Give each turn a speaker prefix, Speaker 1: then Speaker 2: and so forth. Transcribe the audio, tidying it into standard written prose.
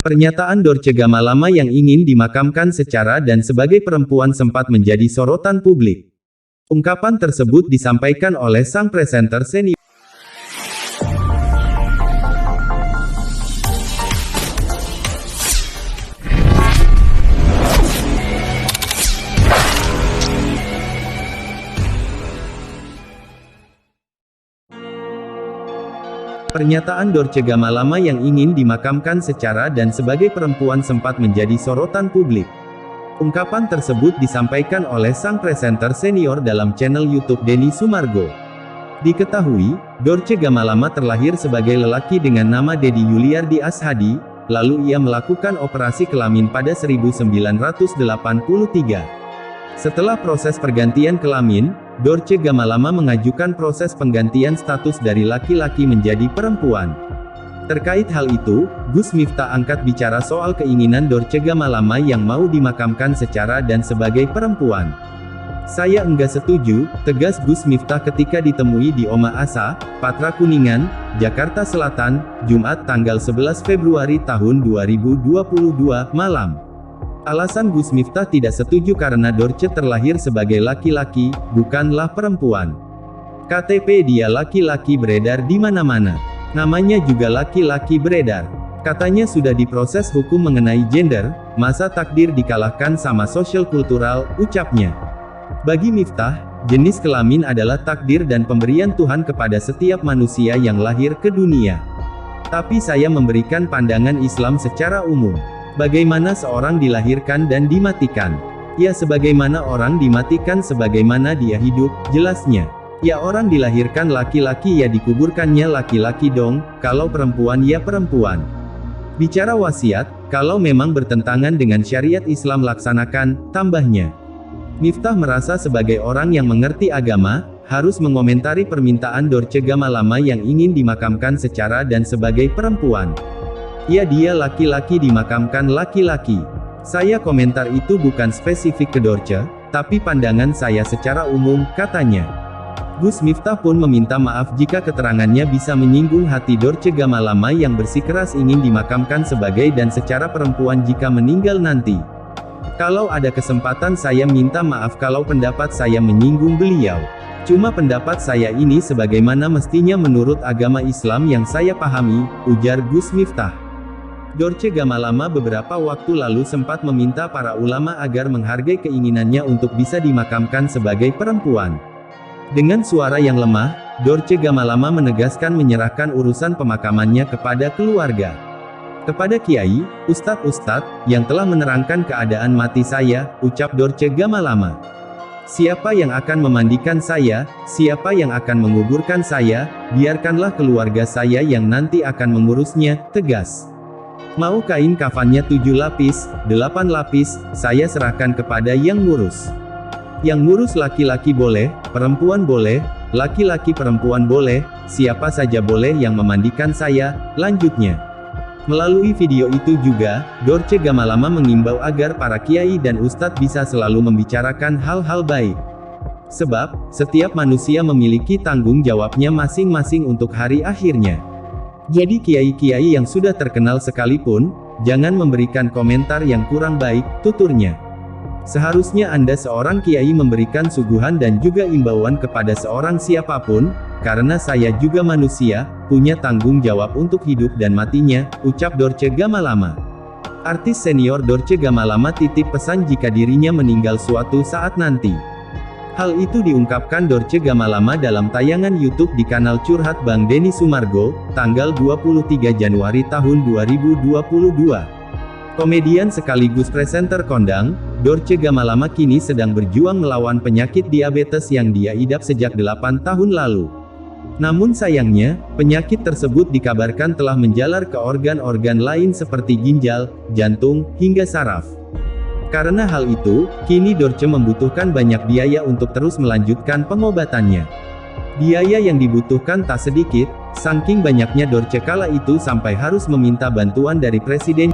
Speaker 1: Pernyataan Dorce Gamalama yang ingin dimakamkan secara dan sebagai perempuan sempat menjadi sorotan publik. Ungkapan tersebut disampaikan oleh sang presenter senior. Pernyataan Dorce Gamalama yang ingin dimakamkan secara dan sebagai perempuan sempat menjadi sorotan publik. Ungkapan tersebut disampaikan oleh sang presenter senior dalam channel YouTube Denny Sumargo. Diketahui, Dorce Gamalama terlahir sebagai lelaki dengan nama Dedi Yuliardi Ashadi, lalu ia melakukan operasi kelamin pada 1983. Setelah proses pergantian kelamin, Dorce Gamalama mengajukan proses penggantian status dari laki-laki menjadi perempuan. Terkait hal itu, Gus Miftah angkat bicara soal keinginan Dorce Gamalama yang mau dimakamkan secara dan sebagai perempuan. "Saya enggak setuju," tegas Gus Miftah ketika ditemui di Oma Asa, Patra Kuningan, Jakarta Selatan, Jumat tanggal 11 Februari tahun 2022, malam. Alasan Gus Miftah tidak setuju karena Dorce terlahir sebagai laki-laki, bukanlah perempuan. KTP dia laki-laki beredar di mana-mana. Namanya juga laki-laki beredar. Katanya sudah diproses hukum mengenai gender, masa takdir dikalahkan sama sosial kultural, ucapnya. Bagi Miftah, jenis kelamin adalah takdir dan pemberian Tuhan kepada setiap manusia yang lahir ke dunia. Tapi saya memberikan pandangan Islam secara umum. Bagaimana seorang dilahirkan dan dimatikan? Ya sebagaimana orang dimatikan sebagaimana dia hidup, jelasnya. Ya orang dilahirkan laki-laki ya dikuburkannya laki-laki dong, kalau perempuan ya perempuan. Bicara wasiat, kalau memang bertentangan dengan syariat Islam laksanakan, tambahnya. Miftah merasa sebagai orang yang mengerti agama, harus mengomentari permintaan Dorce Gamalama yang ingin dimakamkan secara dan sebagai perempuan. Ya dia laki-laki dimakamkan laki-laki. Saya komentar itu bukan spesifik ke Dorce, tapi pandangan saya secara umum, katanya. Gus Miftah pun meminta maaf jika keterangannya bisa menyinggung hati Dorce Gamalama yang bersikeras ingin dimakamkan sebagai dan secara perempuan jika meninggal nanti. Kalau ada kesempatan saya minta maaf kalau pendapat saya menyinggung beliau. Cuma pendapat saya ini sebagaimana mestinya menurut agama Islam yang saya pahami, ujar Gus Miftah. Dorce Gamalama beberapa waktu lalu sempat meminta para ulama agar menghargai keinginannya untuk bisa dimakamkan sebagai perempuan. Dengan suara yang lemah, Dorce Gamalama menegaskan menyerahkan urusan pemakamannya kepada keluarga. Kepada kiai, ustadz yang telah menerangkan keadaan mati saya, ucap Dorce Gamalama. Siapa yang akan memandikan saya, siapa yang akan menguburkan saya, biarkanlah keluarga saya yang nanti akan mengurusnya, tegas. Mau kain kafannya 7 lapis, 8 lapis, saya serahkan kepada yang ngurus. Yang ngurus laki-laki boleh, perempuan boleh, laki-laki perempuan boleh, siapa saja boleh yang memandikan saya, lanjutnya. Melalui video itu juga, Dorce Gamalama mengimbau agar para kiai dan ustadz bisa selalu membicarakan hal-hal baik. Sebab, setiap manusia memiliki tanggung jawabnya masing-masing untuk hari akhirnya. Jadi kiai-kiai yang sudah terkenal sekalipun, jangan memberikan komentar yang kurang baik, tuturnya. Seharusnya Anda seorang kiai memberikan suguhan dan juga imbauan kepada seorang siapapun, karena saya juga manusia, punya tanggung jawab untuk hidup dan matinya, ucap Dorce Gamalama. Artis senior Dorce Gamalama titip pesan jika dirinya meninggal suatu saat nanti. Hal itu diungkapkan Dorce Gamalama dalam tayangan YouTube di kanal Curhat Bang Denny Sumargo, tanggal 23 Januari tahun 2022. Komedian sekaligus presenter kondang, Dorce Gamalama kini sedang berjuang melawan penyakit diabetes yang dia idap sejak 8 tahun lalu. Namun sayangnya, penyakit tersebut dikabarkan telah menjalar ke organ-organ lain seperti ginjal, jantung, hingga saraf. Karena hal itu, kini Dorce membutuhkan banyak biaya untuk terus melanjutkan pengobatannya. Biaya yang dibutuhkan tak sedikit, saking banyaknya Dorce kala itu sampai harus meminta bantuan dari Presiden